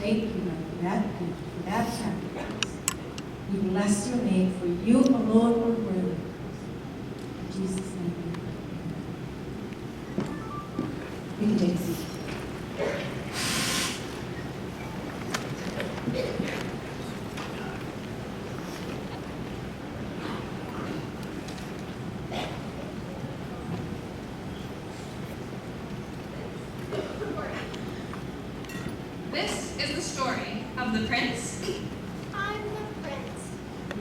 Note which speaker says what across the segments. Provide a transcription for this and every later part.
Speaker 1: thank you, Lord, for that gift, for that sacrifice. We bless your name, for you alone are worthy. In Jesus' name. We can take a seat.
Speaker 2: This is the story of the prince
Speaker 3: I'm the prince.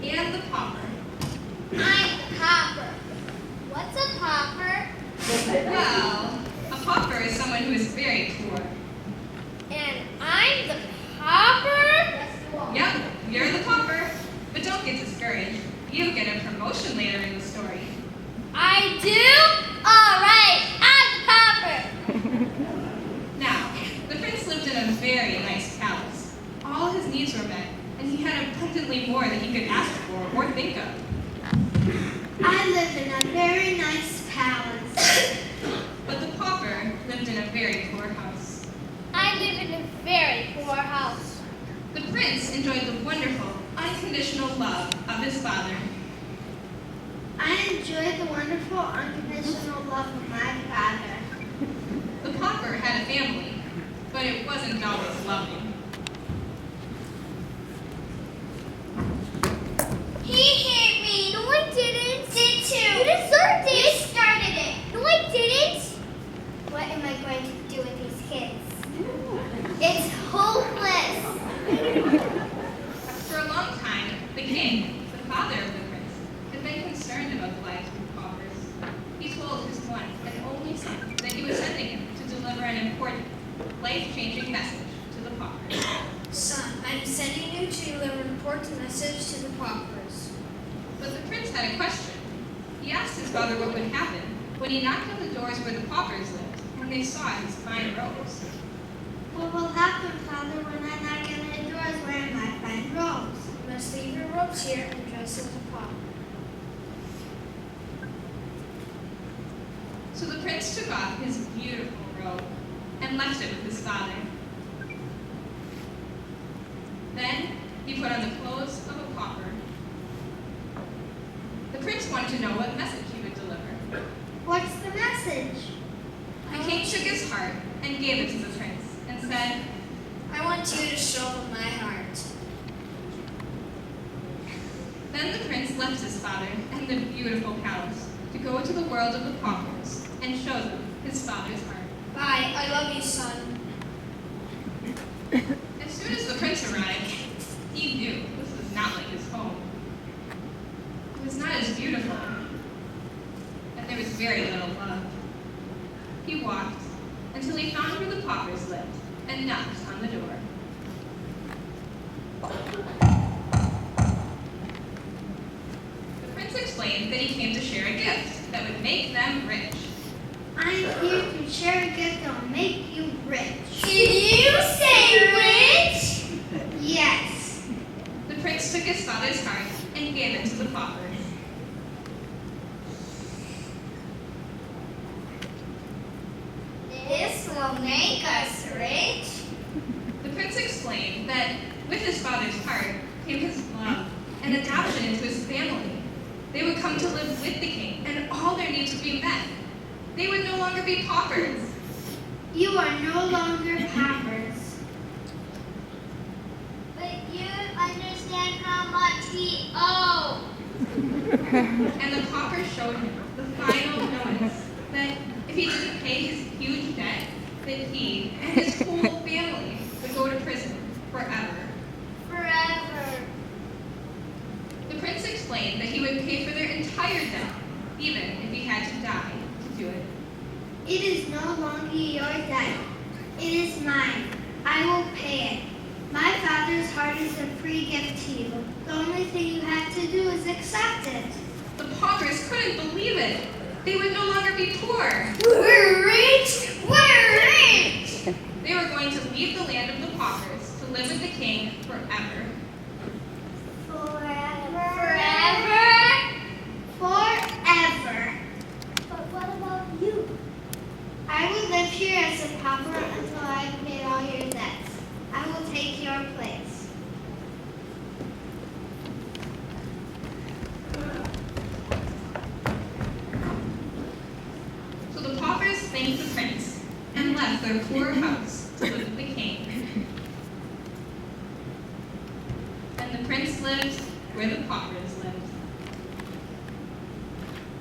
Speaker 2: and the pauper.
Speaker 3: I'm the pauper. What's a pauper?
Speaker 2: Well, a pauper is someone who is very poor.
Speaker 3: And I'm the pauper?
Speaker 2: Yep, you're the pauper. But don't get discouraged. You get a promotion later in the story.
Speaker 3: I do? All right, I'm the pauper.
Speaker 2: Now, the prince lived in a very nice palace. All his needs were met, and he had abundantly more than he could ask for or think of.
Speaker 3: I live in a very nice palace.
Speaker 2: But the pauper lived in a very poor house.
Speaker 3: I live in a very poor house.
Speaker 2: The prince enjoyed the wonderful, unconditional love of his father.
Speaker 3: I enjoy the wonderful, unconditional love of my father.
Speaker 2: The pauper had a family, but it wasn't always loving.
Speaker 3: He hit me. No, I didn't. Did too. You deserved it. You started it. No, I didn't. What am I going to do with these kids? It's hopeless.
Speaker 2: For a long time, the king, the father of the prince, had been concerned about the lives of the paupers. He told his one and only son that he was sending him to deliver an important, life-changing message to the paupers.
Speaker 4: Son, I'm sending you to deliver an important message to the paupers.
Speaker 2: But the prince had a question. He asked his father what would happen when he knocked on the doors where the paupers lived, when they saw his fine robes.
Speaker 3: What will happen, Father, when I knock on the doors wearing my fine robes?
Speaker 4: You must leave your robes here and dress as a pauper.
Speaker 2: So the prince took off his beautiful robe and left it with his father. Then he put on the clothes of a pauper. The prince wanted to know what message he would deliver.
Speaker 3: What's the message?
Speaker 2: The king took his heart and gave it to the prince and said,
Speaker 4: I want you to show them my heart.
Speaker 2: Then the prince left his father and the beautiful palace to go into the world of the paupers and show them his father's heart.
Speaker 4: Bye. I love you, son.
Speaker 2: As soon as the prince arrived, he knew this was not like his home. It was not as beautiful, and there was very little love. He walked until he found where the paupers lived and knocked on the door. The prince explained that he came to share a gift that would make them rich.
Speaker 3: I'm here to share a gift that will make you rich.
Speaker 4: Did you say rich?
Speaker 3: Yes.
Speaker 2: The prince took his father's heart and gave it to the paupers.
Speaker 3: This will make us rich.
Speaker 2: The prince explained that with his father's heart came his love and adoption into his family. They would come to live with the king, and all their needs would be met. They would no longer be paupers.
Speaker 3: You are no longer paupers. But you understand how much we owe.
Speaker 2: And the pauper showed him the final notice that if he didn't pay his huge debt, that he and his whole family would go to prison forever.
Speaker 3: Forever.
Speaker 2: The prince explained that he would pay for their entire debt, even if he had to die to do it.
Speaker 3: It is no longer your debt. It is mine. I will pay it. My father's heart is a free gift to you. The only thing you have to do is accept it.
Speaker 2: The paupers couldn't believe it. They would no longer be poor.
Speaker 3: We're rich! We're rich!
Speaker 2: They were going to leave the land of the paupers to live with the king forever.
Speaker 3: Forever. Forever. Forever. But what about you? I will live here as a pauper until I have paid all your debts. I will take
Speaker 2: lived where the paupers lived.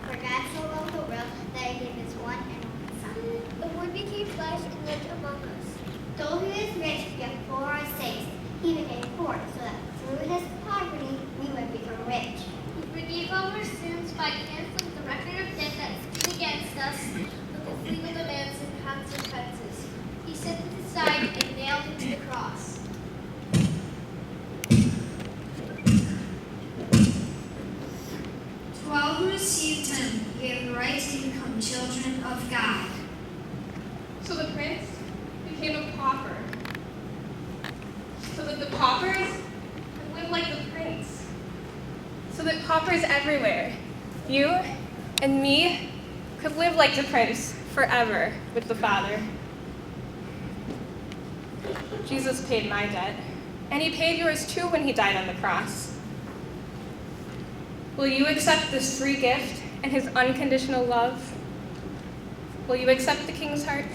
Speaker 3: For God so loved the world that he gave his one and only Son. The Word became flesh and lived among us. Though he is rich, yet for our sakes, he became poor, so that through his poverty we would become rich. He forgave all our sins by canceling the record of debt that stood against us with his legal demands and consequences. He set it aside and nailed it to the cross.
Speaker 4: To all who received him, he gave the right to become children of God.
Speaker 2: So the prince became a pauper, so that the paupers could live like the prince. So that paupers everywhere, you and me, could live like the prince forever with the Father. Jesus paid my debt, and he paid yours too when he died on the cross. Will you accept this free gift and his unconditional love? Will you accept the King's heart?